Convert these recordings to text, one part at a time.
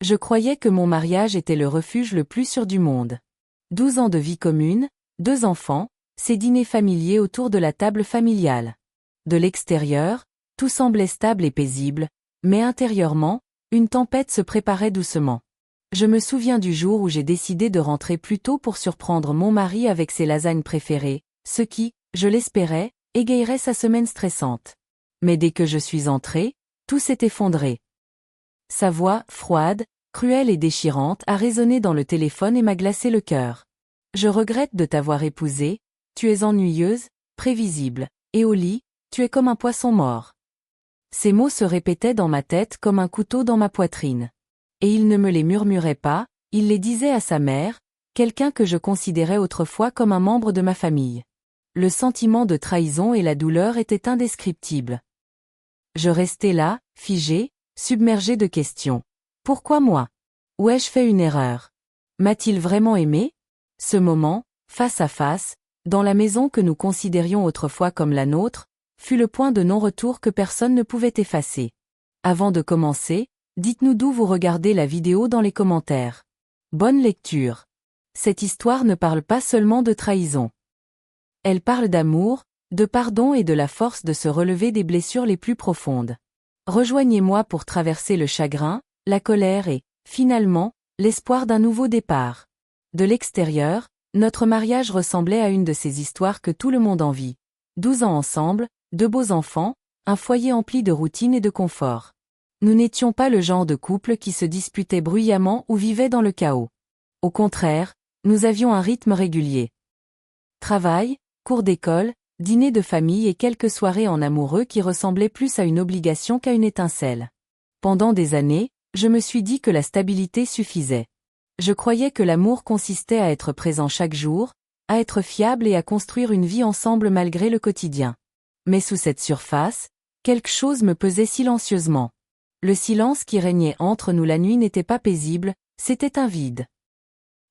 Je croyais que mon mariage était le refuge le plus sûr du monde. 12 ans de vie commune, 2 enfants, ces dîners familiers autour de la table familiale. De l'extérieur, tout semblait stable et paisible, mais intérieurement, une tempête se préparait doucement. Je me souviens du jour où j'ai décidé de rentrer plus tôt pour surprendre mon mari avec ses lasagnes préférées, ce qui, je l'espérais, égayerait sa semaine stressante. Mais dès que je suis entrée, tout s'est effondré. Sa voix, froide, cruelle et déchirante, a résonné dans le téléphone et m'a glacé le cœur. Je regrette de t'avoir épousée, tu es ennuyeuse, prévisible, et au lit, tu es comme un poisson mort. Ces mots se répétaient dans ma tête comme un couteau dans ma poitrine. Et il ne me les murmurait pas, il les disait à sa mère, quelqu'un que je considérais autrefois comme un membre de ma famille. Le sentiment de trahison et la douleur étaient indescriptibles. Je restais là, figé, submergé de questions. Pourquoi moi? Où ai-je fait une erreur? M'a-t-il vraiment aimé? Ce moment, face à face, dans la maison que nous considérions autrefois comme la nôtre, fut le point de non-retour que personne ne pouvait effacer. Avant de commencer, dites-nous d'où vous regardez la vidéo dans les commentaires. Bonne lecture. Cette histoire ne parle pas seulement de trahison. Elle parle d'amour, de pardon et de la force de se relever des blessures les plus profondes. Rejoignez-moi pour traverser le chagrin, la colère et, finalement, l'espoir d'un nouveau départ. De l'extérieur, notre mariage ressemblait à une de ces histoires que tout le monde envie. 12 ans ensemble, 2 beaux enfants, un foyer empli de routine et de confort. Nous n'étions pas le genre de couple qui se disputait bruyamment ou vivait dans le chaos. Au contraire, nous avions un rythme régulier. Travail, cours d'école, dîner de famille et quelques soirées en amoureux qui ressemblaient plus à une obligation qu'à une étincelle. Pendant des années, je me suis dit que la stabilité suffisait. Je croyais que l'amour consistait à être présent chaque jour, à être fiable et à construire une vie ensemble malgré le quotidien. Mais sous cette surface, quelque chose me pesait silencieusement. Le silence qui régnait entre nous la nuit n'était pas paisible, c'était un vide.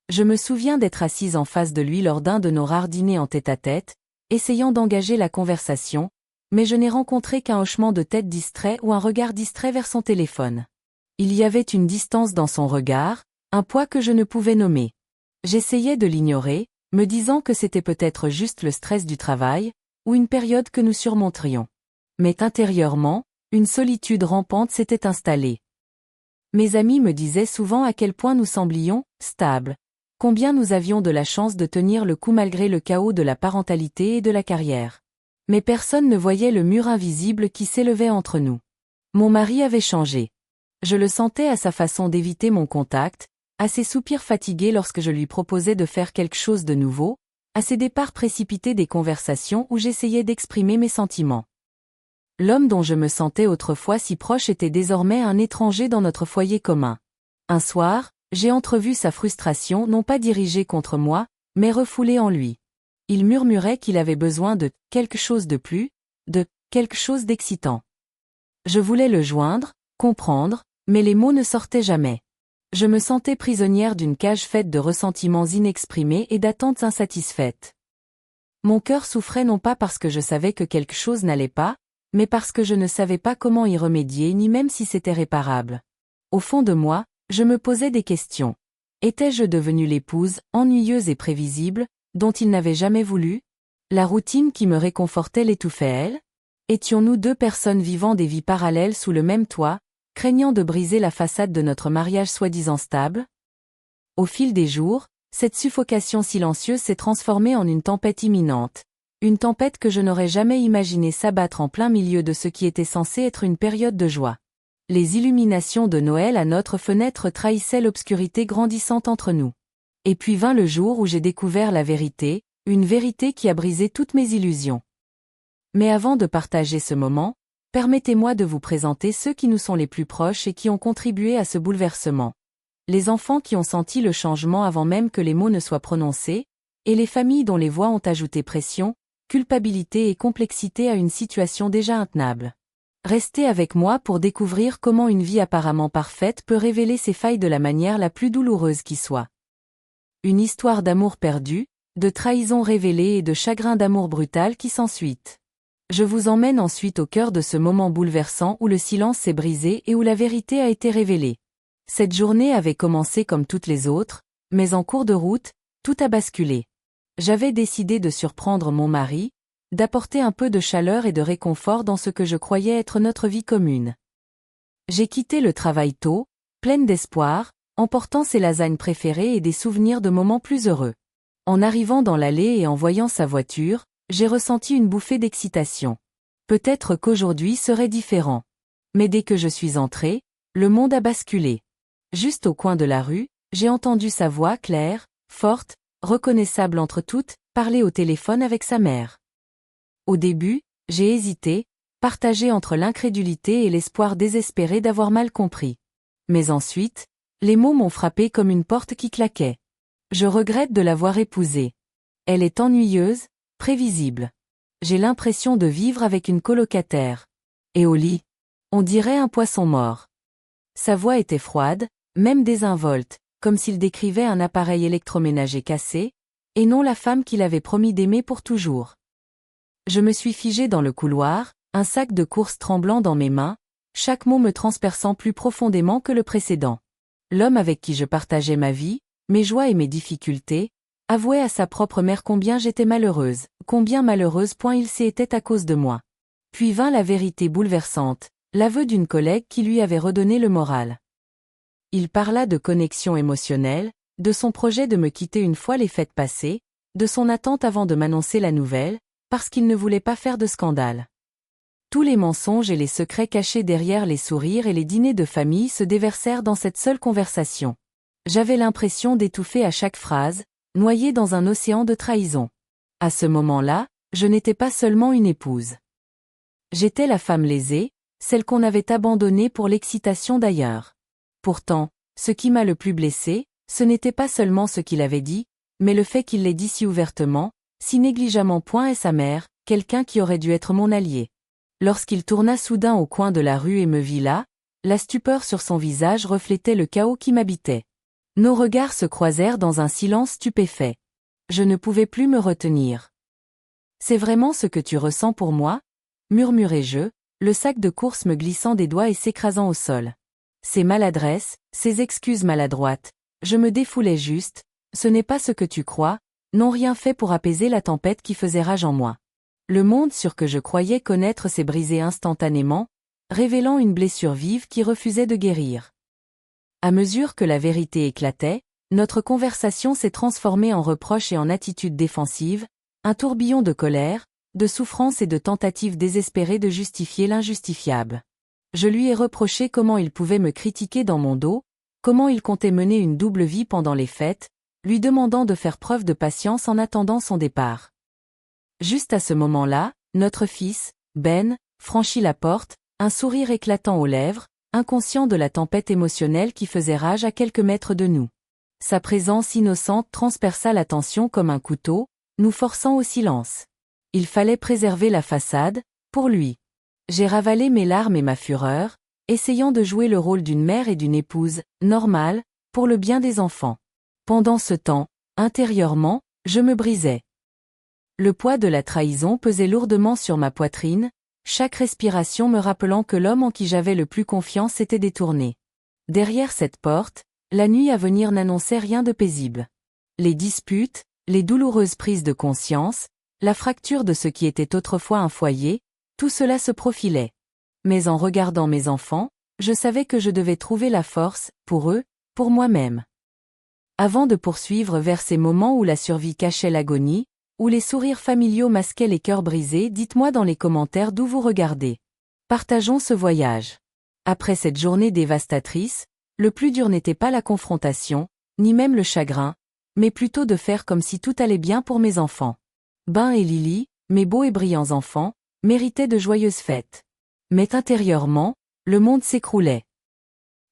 Je me souviens d'être assise en face de lui lors d'un de nos rares dîners en tête-à-tête, essayant d'engager la conversation, mais je n'ai rencontré qu'un hochement de tête distrait ou un regard distrait vers son téléphone. Il y avait une distance dans son regard, un poids que je ne pouvais nommer. J'essayais de l'ignorer, me disant que c'était peut-être juste le stress du travail, ou une période que nous surmonterions. Mais intérieurement, une solitude rampante s'était installée. Mes amis me disaient souvent à quel point nous semblions stables, combien nous avions de la chance de tenir le coup malgré le chaos de la parentalité et de la carrière. Mais personne ne voyait le mur invisible qui s'élevait entre nous. Mon mari avait changé. Je le sentais à sa façon d'éviter mon contact, à ses soupirs fatigués lorsque je lui proposais de faire quelque chose de nouveau, à ses départs précipités des conversations où j'essayais d'exprimer mes sentiments. L'homme dont je me sentais autrefois si proche était désormais un étranger dans notre foyer commun. Un soir, j'ai entrevu sa frustration non pas dirigée contre moi, mais refoulée en lui. Il murmurait qu'il avait besoin de quelque chose de plus, de quelque chose d'excitant. Je voulais le joindre, comprendre, mais les mots ne sortaient jamais. Je me sentais prisonnière d'une cage faite de ressentiments inexprimés et d'attentes insatisfaites. Mon cœur souffrait non pas parce que je savais que quelque chose n'allait pas, mais parce que je ne savais pas comment y remédier ni même si c'était réparable. Au fond de moi, je me posais des questions. Étais-je devenue l'épouse, ennuyeuse et prévisible, dont il n'avait jamais voulu? La routine qui me réconfortait l'étouffait-elle? Étions-nous 2 personnes vivant des vies parallèles sous le même toit, craignant de briser la façade de notre mariage soi-disant stable? Au fil des jours, cette suffocation silencieuse s'est transformée en une tempête imminente. Une tempête que je n'aurais jamais imaginé s'abattre en plein milieu de ce qui était censé être une période de joie. Les illuminations de Noël à notre fenêtre trahissaient l'obscurité grandissante entre nous. Et puis vint le jour où j'ai découvert la vérité, une vérité qui a brisé toutes mes illusions. Mais avant de partager ce moment, permettez-moi de vous présenter ceux qui nous sont les plus proches et qui ont contribué à ce bouleversement. Les enfants qui ont senti le changement avant même que les mots ne soient prononcés, et les familles dont les voix ont ajouté pression, culpabilité et complexité à une situation déjà intenable. Restez avec moi pour découvrir comment une vie apparemment parfaite peut révéler ses failles de la manière la plus douloureuse qui soit. Une histoire d'amour perdu, de trahison révélée et de chagrin d'amour brutal qui s'ensuit. Je vous emmène ensuite au cœur de ce moment bouleversant où le silence s'est brisé et où la vérité a été révélée. Cette journée avait commencé comme toutes les autres, mais en cours de route, tout a basculé. J'avais décidé de surprendre mon mari, d'apporter un peu de chaleur et de réconfort dans ce que je croyais être notre vie commune. J'ai quitté le travail tôt, pleine d'espoir, emportant ses lasagnes préférées et des souvenirs de moments plus heureux. En arrivant dans l'allée et en voyant sa voiture, j'ai ressenti une bouffée d'excitation. Peut-être qu'aujourd'hui serait différent. Mais dès que je suis entrée, le monde a basculé. Juste au coin de la rue, j'ai entendu sa voix claire, forte, reconnaissable entre toutes, parler au téléphone avec sa mère. Au début, j'ai hésité, partagé entre l'incrédulité et l'espoir désespéré d'avoir mal compris. Mais ensuite, les mots m'ont frappé comme une porte qui claquait. Je regrette de l'avoir épousée. Elle est ennuyeuse, prévisible. J'ai l'impression de vivre avec une colocataire. Et au lit, on dirait un poisson mort. Sa voix était froide, même désinvolte, comme s'il décrivait un appareil électroménager cassé, et non la femme qu'il avait promis d'aimer pour toujours. Je me suis figé dans le couloir, un sac de course tremblant dans mes mains, chaque mot me transperçant plus profondément que le précédent. L'homme avec qui je partageais ma vie, mes joies et mes difficultés, avouait à sa propre mère combien j'étais malheureuse, combien malheureuse il s'était à cause de moi. Puis vint la vérité bouleversante, l'aveu d'une collègue qui lui avait redonné le moral. Il parla de connexion émotionnelle, de son projet de me quitter une fois les fêtes passées, de son attente avant de m'annoncer la nouvelle, parce qu'il ne voulait pas faire de scandale. Tous les mensonges et les secrets cachés derrière les sourires et les dîners de famille se déversèrent dans cette seule conversation. J'avais l'impression d'étouffer à chaque phrase, noyée dans un océan de trahison. À ce moment-là, je n'étais pas seulement une épouse. J'étais la femme lésée, celle qu'on avait abandonnée pour l'excitation d'ailleurs. Pourtant, ce qui m'a le plus blessée, ce n'était pas seulement ce qu'il avait dit, mais le fait qu'il l'ait dit si ouvertement, si négligemment point et sa mère, quelqu'un qui aurait dû être mon allié. Lorsqu'il tourna soudain au coin de la rue et me vit là, la stupeur sur son visage reflétait le chaos qui m'habitait. Nos regards se croisèrent dans un silence stupéfait. Je ne pouvais plus me retenir. « C'est vraiment ce que tu ressens pour moi ?» murmurai-je, le sac de course me glissant des doigts et s'écrasant au sol. Ces maladresses, ces excuses maladroites, je me défoulais juste, ce n'est pas ce que tu crois, n'ont rien fait pour apaiser la tempête qui faisait rage en moi. Le monde sur que je croyais connaître s'est brisé instantanément, révélant une blessure vive qui refusait de guérir. À mesure que la vérité éclatait, notre conversation s'est transformée en reproches et en attitudes défensives, un tourbillon de colère, de souffrance et de tentatives désespérées de justifier l'injustifiable. Je lui ai reproché comment il pouvait me critiquer dans mon dos, comment il comptait mener une double vie pendant les fêtes, lui demandant de faire preuve de patience en attendant son départ. Juste à ce moment-là, notre fils, Ben, franchit la porte, un sourire éclatant aux lèvres, inconscient de la tempête émotionnelle qui faisait rage à quelques mètres de nous. Sa présence innocente transperça la tension comme un couteau, nous forçant au silence. Il fallait préserver la façade, pour lui. J'ai ravalé mes larmes et ma fureur, essayant de jouer le rôle d'une mère et d'une épouse, normale, pour le bien des enfants. Pendant ce temps, intérieurement, je me brisais. Le poids de la trahison pesait lourdement sur ma poitrine, chaque respiration me rappelant que l'homme en qui j'avais le plus confiance s'était détourné. Derrière cette porte, la nuit à venir n'annonçait rien de paisible. Les disputes, les douloureuses prises de conscience, la fracture de ce qui était autrefois un foyer, tout cela se profilait. Mais en regardant mes enfants, je savais que je devais trouver la force, pour eux, pour moi-même. Avant de poursuivre vers ces moments où la survie cachait l'agonie, où les sourires familiaux masquaient les cœurs brisés, dites-moi dans les commentaires d'où vous regardez. Partageons ce voyage. Après cette journée dévastatrice, le plus dur n'était pas la confrontation, ni même le chagrin, mais plutôt de faire comme si tout allait bien pour mes enfants. Ben et Lily, mes beaux et brillants enfants, méritaient de joyeuses fêtes. Mais intérieurement, le monde s'écroulait.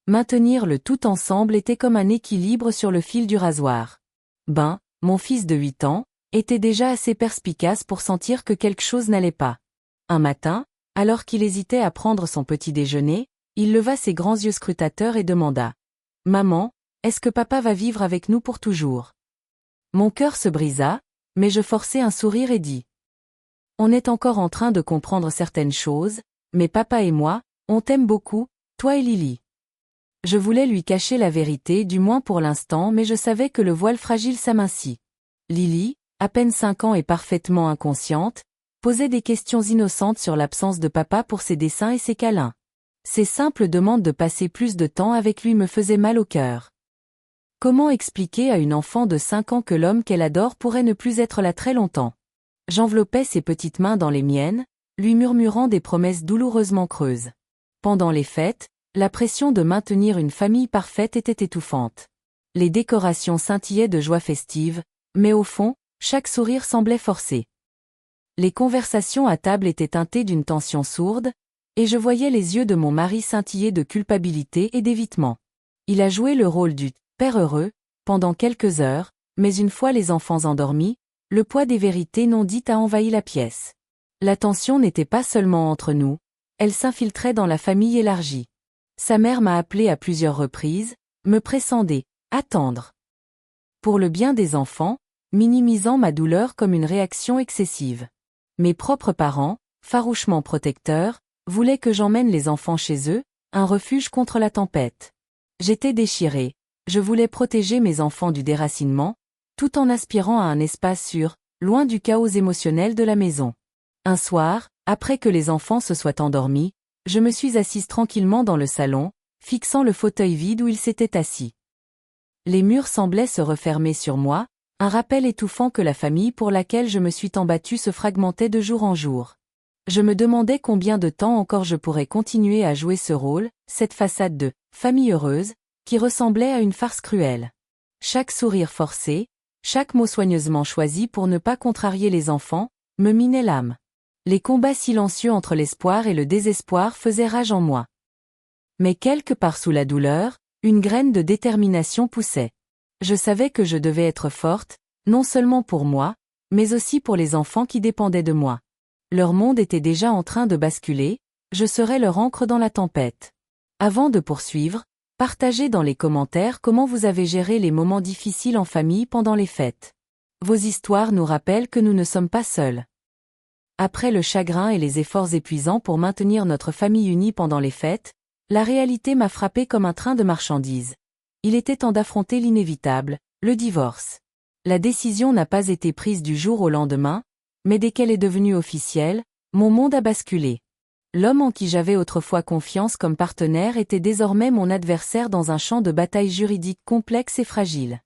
Maintenir le tout ensemble était comme un équilibre sur le fil du rasoir. Ben, mon fils de 8 ans, était déjà assez perspicace pour sentir que quelque chose n'allait pas. Un matin, alors qu'il hésitait à prendre son petit déjeuner, il leva ses grands yeux scrutateurs et demanda « Maman, est-ce que papa va vivre avec nous pour toujours ?» Mon cœur se brisa, mais je forçai un sourire et dis « On est encore en train de comprendre certaines choses, mais papa et moi, on t'aime beaucoup, toi et Lily. » Je voulais lui cacher la vérité, du moins pour l'instant, mais je savais que le voile fragile s'amincit. Lily, à peine 5 ans et parfaitement inconsciente, posait des questions innocentes sur l'absence de papa pour ses dessins et ses câlins. Ses simples demandes de passer plus de temps avec lui me faisaient mal au cœur. Comment expliquer à une enfant de 5 ans que l'homme qu'elle adore pourrait ne plus être là très longtemps? J'enveloppais ses petites mains dans les miennes, lui murmurant des promesses douloureusement creuses. Pendant les fêtes, la pression de maintenir une famille parfaite était étouffante. Les décorations scintillaient de joie festive, mais au fond, chaque sourire semblait forcé. Les conversations à table étaient teintées d'une tension sourde, et je voyais les yeux de mon mari scintiller de culpabilité et d'évitement. Il a joué le rôle du « père heureux » pendant quelques heures, mais une fois les enfants endormis, le poids des vérités non dites a envahi la pièce. La tension n'était pas seulement entre nous, elle s'infiltrait dans la famille élargie. Sa mère m'a appelé à plusieurs reprises, me pressant attendre. Pour le bien des enfants, minimisant ma douleur comme une réaction excessive. Mes propres parents, farouchement protecteurs, voulaient que j'emmène les enfants chez eux, un refuge contre la tempête. J'étais déchirée, je voulais protéger mes enfants du déracinement, tout en aspirant à un espace sûr, loin du chaos émotionnel de la maison. Un soir, après que les enfants se soient endormis, je me suis assise tranquillement dans le salon, fixant le fauteuil vide où ils s'étaient assis. Les murs semblaient se refermer sur moi, un rappel étouffant que la famille pour laquelle je me suis tant battue se fragmentait de jour en jour. Je me demandais combien de temps encore je pourrais continuer à jouer ce rôle, cette façade de « famille heureuse », qui ressemblait à une farce cruelle. Chaque sourire forcé, chaque mot soigneusement choisi pour ne pas contrarier les enfants, me minait l'âme. Les combats silencieux entre l'espoir et le désespoir faisaient rage en moi. Mais quelque part sous la douleur, une graine de détermination poussait. Je savais que je devais être forte, non seulement pour moi, mais aussi pour les enfants qui dépendaient de moi. Leur monde était déjà en train de basculer, je serais leur ancre dans la tempête. Avant de poursuivre, partagez dans les commentaires comment vous avez géré les moments difficiles en famille pendant les fêtes. Vos histoires nous rappellent que nous ne sommes pas seuls. Après le chagrin et les efforts épuisants pour maintenir notre famille unie pendant les fêtes, la réalité m'a frappé comme un train de marchandises. Il était temps d'affronter l'inévitable, le divorce. La décision n'a pas été prise du jour au lendemain, mais dès qu'elle est devenue officielle, mon monde a basculé. L'homme en qui j'avais autrefois confiance comme partenaire était désormais mon adversaire dans un champ de bataille juridique complexe et fragile.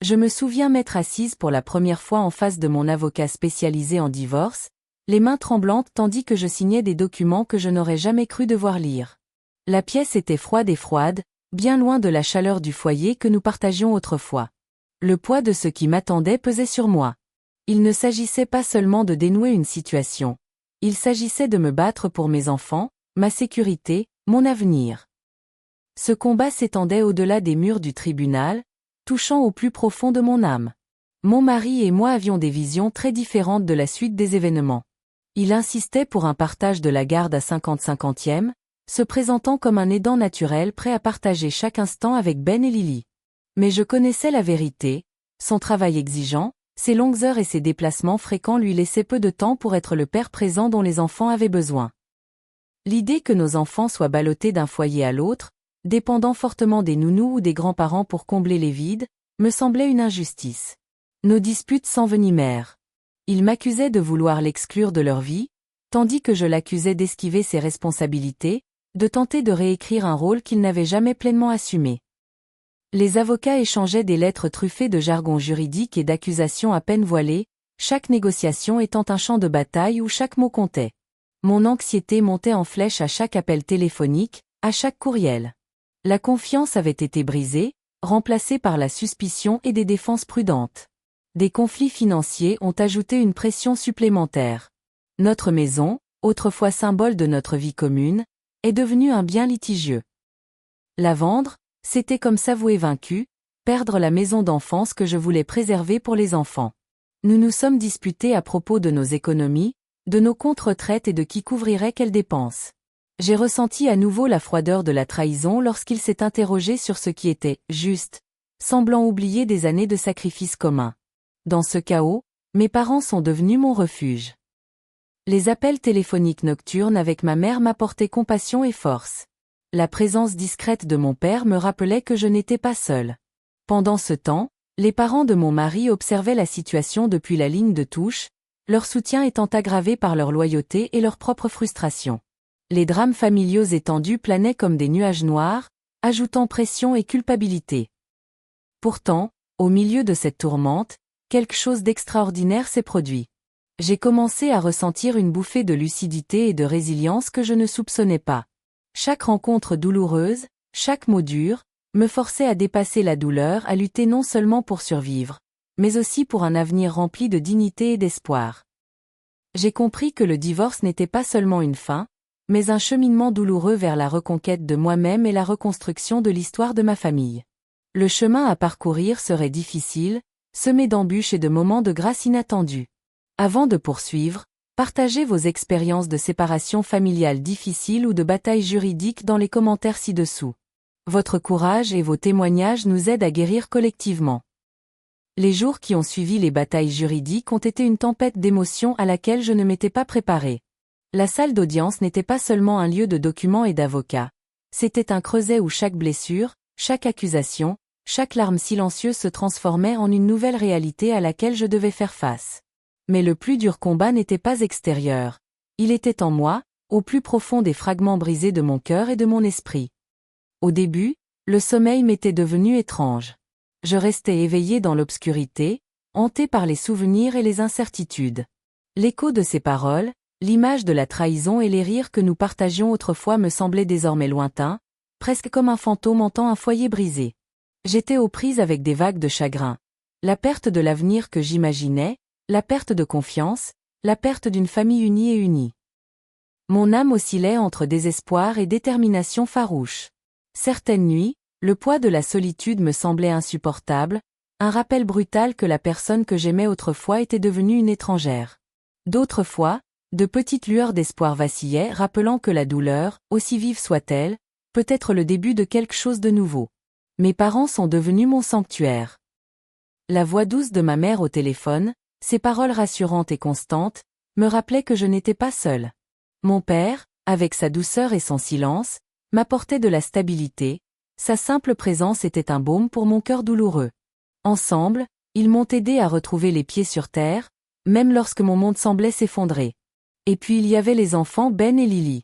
Je me souviens m'être assise pour la première fois en face de mon avocat spécialisé en divorce, les mains tremblantes tandis que je signais des documents que je n'aurais jamais cru devoir lire. La pièce était froide, bien loin de la chaleur du foyer que nous partagions autrefois. Le poids de ce qui m'attendait pesait sur moi. Il ne s'agissait pas seulement de dénouer une situation. Il s'agissait de me battre pour mes enfants, ma sécurité, mon avenir. Ce combat s'étendait au-delà des murs du tribunal, touchant au plus profond de mon âme. Mon mari et moi avions des visions très différentes de la suite des événements. Il insistait pour un partage de la garde à 50-50e, se présentant comme un aidant naturel prêt à partager chaque instant avec Ben et Lily. Mais je connaissais la vérité, son travail exigeant, ses longues heures et ses déplacements fréquents lui laissaient peu de temps pour être le père présent dont les enfants avaient besoin. L'idée que nos enfants soient ballottés d'un foyer à l'autre, dépendant fortement des nounous ou des grands-parents pour combler les vides, me semblait une injustice. Nos disputes s'envenimèrent. Ils m'accusaient de vouloir l'exclure de leur vie, tandis que je l'accusais d'esquiver ses responsabilités, de tenter de réécrire un rôle qu'il n'avait jamais pleinement assumé. Les avocats échangeaient des lettres truffées de jargon juridique et d'accusations à peine voilées, chaque négociation étant un champ de bataille où chaque mot comptait. Mon anxiété montait en flèche à chaque appel téléphonique, à chaque courriel. La confiance avait été brisée, remplacée par la suspicion et des défenses prudentes. Des conflits financiers ont ajouté une pression supplémentaire. Notre maison, autrefois symbole de notre vie commune, est devenue un bien litigieux. La vendre, c'était comme s'avouer vaincu, perdre la maison d'enfance que je voulais préserver pour les enfants. Nous nous sommes disputés à propos de nos économies, de nos comptes retraite et de qui couvrirait quelles dépenses. J'ai ressenti à nouveau la froideur de la trahison lorsqu'il s'est interrogé sur ce qui était juste, semblant oublier des années de sacrifices communs. Dans ce chaos, mes parents sont devenus mon refuge. Les appels téléphoniques nocturnes avec ma mère m'apportaient compassion et force. La présence discrète de mon père me rappelait que je n'étais pas seule. Pendant ce temps, les parents de mon mari observaient la situation depuis la ligne de touche, leur soutien étant aggravé par leur loyauté et leur propre frustration. Les drames familiaux étendus planaient comme des nuages noirs, ajoutant pression et culpabilité. Pourtant, au milieu de cette tourmente, quelque chose d'extraordinaire s'est produit. J'ai commencé à ressentir une bouffée de lucidité et de résilience que je ne soupçonnais pas. Chaque rencontre douloureuse, chaque mot dur, me forçait à dépasser la douleur, à lutter non seulement pour survivre, mais aussi pour un avenir rempli de dignité et d'espoir. J'ai compris que le divorce n'était pas seulement une fin, mais un cheminement douloureux vers la reconquête de moi-même et la reconstruction de l'histoire de ma famille. Le chemin à parcourir serait difficile, semé d'embûches et de moments de grâce inattendus. Avant de poursuivre, partagez vos expériences de séparation familiale difficiles ou de batailles juridiques dans les commentaires ci-dessous. Votre courage et vos témoignages nous aident à guérir collectivement. Les jours qui ont suivi les batailles juridiques ont été une tempête d'émotions à laquelle je ne m'étais pas préparée. La salle d'audience n'était pas seulement un lieu de documents et d'avocats. C'était un creuset où chaque blessure, chaque accusation, chaque larme silencieuse se transformait en une nouvelle réalité à laquelle je devais faire face. Mais le plus dur combat n'était pas extérieur. Il était en moi, au plus profond des fragments brisés de mon cœur et de mon esprit. Au début, le sommeil m'était devenu étrange. Je restais éveillé dans l'obscurité, hanté par les souvenirs et les incertitudes. L'écho de ces paroles, l'image de la trahison et les rires que nous partagions autrefois me semblaient désormais lointains, presque comme un fantôme hantant un foyer brisé. J'étais aux prises avec des vagues de chagrin. La perte de l'avenir que j'imaginais, la perte de confiance, la perte d'une famille unie et unie. Mon âme oscillait entre désespoir et détermination farouche. Certaines nuits, le poids de la solitude me semblait insupportable, un rappel brutal que la personne que j'aimais autrefois était devenue une étrangère. D'autres fois, de petites lueurs d'espoir vacillaient, rappelant que la douleur, aussi vive soit-elle, peut être le début de quelque chose de nouveau. Mes parents sont devenus mon sanctuaire. La voix douce de ma mère au téléphone, ses paroles rassurantes et constantes, me rappelaient que je n'étais pas seule. Mon père, avec sa douceur et son silence, m'apportait de la stabilité, sa simple présence était un baume pour mon cœur douloureux. Ensemble, ils m'ont aidé à retrouver les pieds sur terre, même lorsque mon monde semblait s'effondrer. Et puis il y avait les enfants Ben et Lily.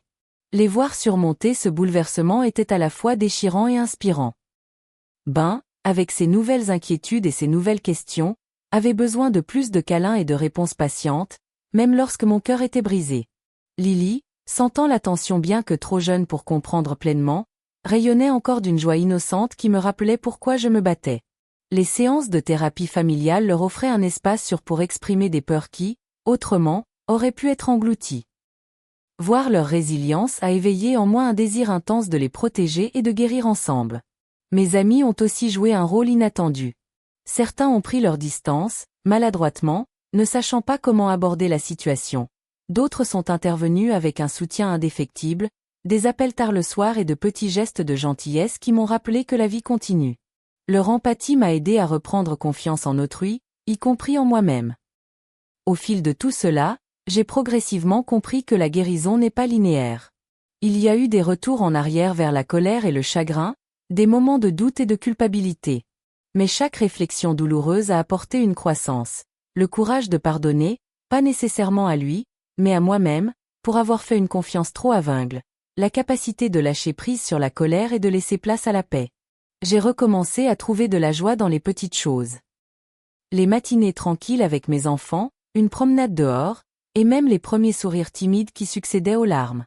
Les voir surmonter ce bouleversement était à la fois déchirant et inspirant. Ben, avec ses nouvelles inquiétudes et ses nouvelles questions, avait besoin de plus de câlins et de réponses patientes, même lorsque mon cœur était brisé. Lily, sentant l'attention bien que trop jeune pour comprendre pleinement, rayonnait encore d'une joie innocente qui me rappelait pourquoi je me battais. Les séances de thérapie familiale leur offraient un espace pour exprimer des peurs qui, autrement, auraient pu être englouties. Voir leur résilience a éveillé en moi un désir intense de les protéger et de guérir ensemble. Mes amis ont aussi joué un rôle inattendu. Certains ont pris leur distance, maladroitement, ne sachant pas comment aborder la situation. D'autres sont intervenus avec un soutien indéfectible, des appels tard le soir et de petits gestes de gentillesse qui m'ont rappelé que la vie continue. Leur empathie m'a aidé à reprendre confiance en autrui, y compris en moi-même. Au fil de tout cela, j'ai progressivement compris que la guérison n'est pas linéaire. Il y a eu des retours en arrière vers la colère et le chagrin, des moments de doute et de culpabilité. Mais chaque réflexion douloureuse a apporté une croissance, le courage de pardonner, pas nécessairement à lui, mais à moi-même, pour avoir fait une confiance trop aveugle, la capacité de lâcher prise sur la colère et de laisser place à la paix. J'ai recommencé à trouver de la joie dans les petites choses. Les matinées tranquilles avec mes enfants, une promenade dehors, et même les premiers sourires timides qui succédaient aux larmes.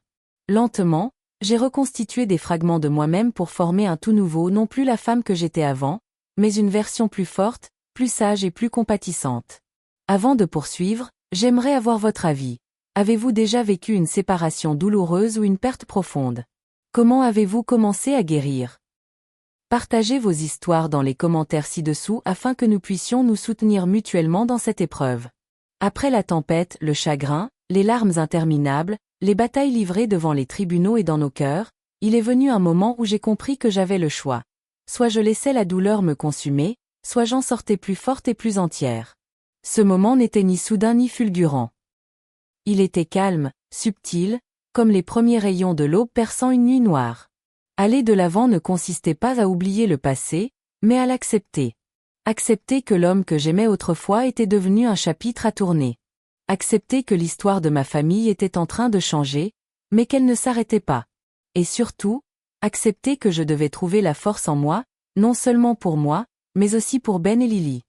Lentement, j'ai reconstitué des fragments de moi-même pour former un tout nouveau, non plus la femme que j'étais avant, mais une version plus forte, plus sage et plus compatissante. Avant de poursuivre, j'aimerais avoir votre avis. Avez-vous déjà vécu une séparation douloureuse ou une perte profonde? Comment avez-vous commencé à guérir? Partagez vos histoires dans les commentaires ci-dessous afin que nous puissions nous soutenir mutuellement dans cette épreuve. Après la tempête, le chagrin, les larmes interminables, les batailles livrées devant les tribunaux et dans nos cœurs, il est venu un moment où j'ai compris que j'avais le choix. Soit je laissais la douleur me consumer, soit j'en sortais plus forte et plus entière. Ce moment n'était ni soudain ni fulgurant. Il était calme, subtil, comme les premiers rayons de l'aube perçant une nuit noire. Aller de l'avant ne consistait pas à oublier le passé, mais à l'accepter. Accepter que l'homme que j'aimais autrefois était devenu un chapitre à tourner. Accepter que l'histoire de ma famille était en train de changer, mais qu'elle ne s'arrêtait pas. Et surtout, accepter que je devais trouver la force en moi, non seulement pour moi, mais aussi pour Ben et Lily.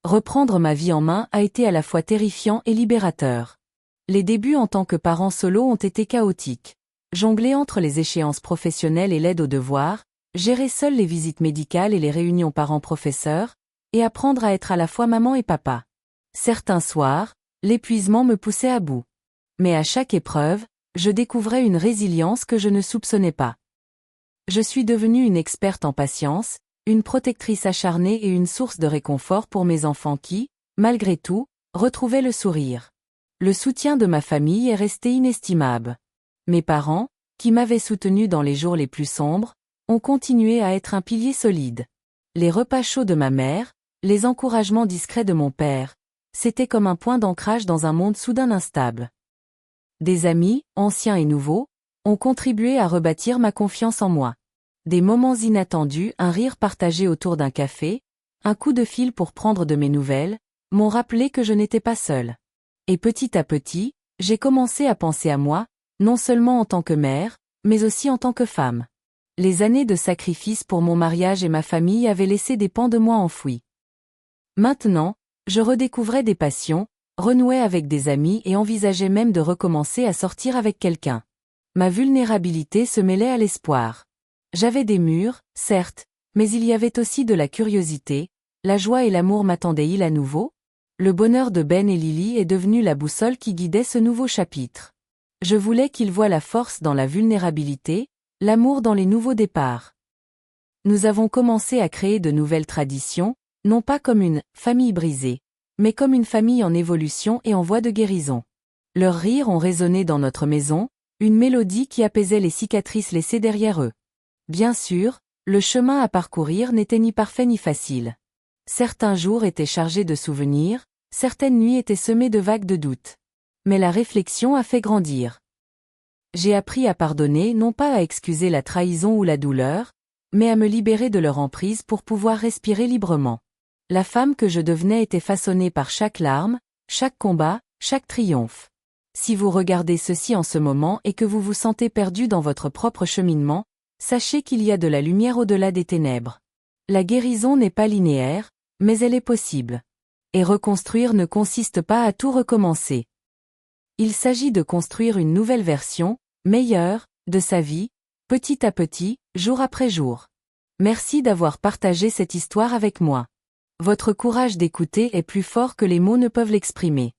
Reprendre ma vie en main a été à la fois terrifiant et libérateur. Les débuts en tant que parent solo ont été chaotiques. Jongler entre les échéances professionnelles et l'aide aux devoirs, gérer seul les visites médicales et les réunions parents-professeurs, et apprendre à être à la fois maman et papa. Certains soirs, l'épuisement me poussait à bout. Mais à chaque épreuve, je découvrais une résilience que je ne soupçonnais pas. Je suis devenue une experte en patience, une protectrice acharnée et une source de réconfort pour mes enfants qui, malgré tout, retrouvaient le sourire. Le soutien de ma famille est resté inestimable. Mes parents, qui m'avaient soutenu dans les jours les plus sombres, ont continué à être un pilier solide. Les repas chauds de ma mère, les encouragements discrets de mon père, c'était comme un point d'ancrage dans un monde soudain instable. Des amis, anciens et nouveaux, ont contribué à rebâtir ma confiance en moi. Des moments inattendus, un rire partagé autour d'un café, un coup de fil pour prendre de mes nouvelles, m'ont rappelé que je n'étais pas seule. Et petit à petit, j'ai commencé à penser à moi, non seulement en tant que mère, mais aussi en tant que femme. Les années de sacrifice pour mon mariage et ma famille avaient laissé des pans de moi enfouis. Maintenant, je redécouvrais des passions, renouais avec des amis et envisageais même de recommencer à sortir avec quelqu'un. Ma vulnérabilité se mêlait à l'espoir. J'avais des murs, certes, mais il y avait aussi de la curiosité, la joie et l'amour m'attendaient-ils à nouveau? Le bonheur de Ben et Lily est devenu la boussole qui guidait ce nouveau chapitre. Je voulais qu'ils voient la force dans la vulnérabilité, l'amour dans les nouveaux départs. Nous avons commencé à créer de nouvelles traditions, non pas comme une « famille brisée », mais comme une famille en évolution et en voie de guérison. Leurs rires ont résonné dans notre maison, une mélodie qui apaisait les cicatrices laissées derrière eux. Bien sûr, le chemin à parcourir n'était ni parfait ni facile. Certains jours étaient chargés de souvenirs, certaines nuits étaient semées de vagues de doutes. Mais la réflexion a fait grandir. J'ai appris à pardonner, non pas à excuser la trahison ou la douleur, mais à me libérer de leur emprise pour pouvoir respirer librement. La femme que je devenais était façonnée par chaque larme, chaque combat, chaque triomphe. Si vous regardez ceci en ce moment et que vous vous sentez perdu dans votre propre cheminement, sachez qu'il y a de la lumière au-delà des ténèbres. La guérison n'est pas linéaire, mais elle est possible. Et reconstruire ne consiste pas à tout recommencer. Il s'agit de construire une nouvelle version, meilleure, de sa vie, petit à petit, jour après jour. Merci d'avoir partagé cette histoire avec moi. Votre courage d'écouter est plus fort que les mots ne peuvent l'exprimer.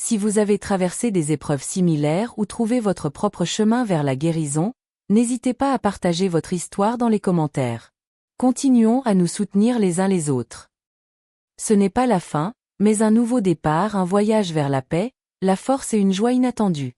Si vous avez traversé des épreuves similaires ou trouvé votre propre chemin vers la guérison, n'hésitez pas à partager votre histoire dans les commentaires. Continuons à nous soutenir les uns les autres. Ce n'est pas la fin, mais un nouveau départ, un voyage vers la paix, la force et une joie inattendue.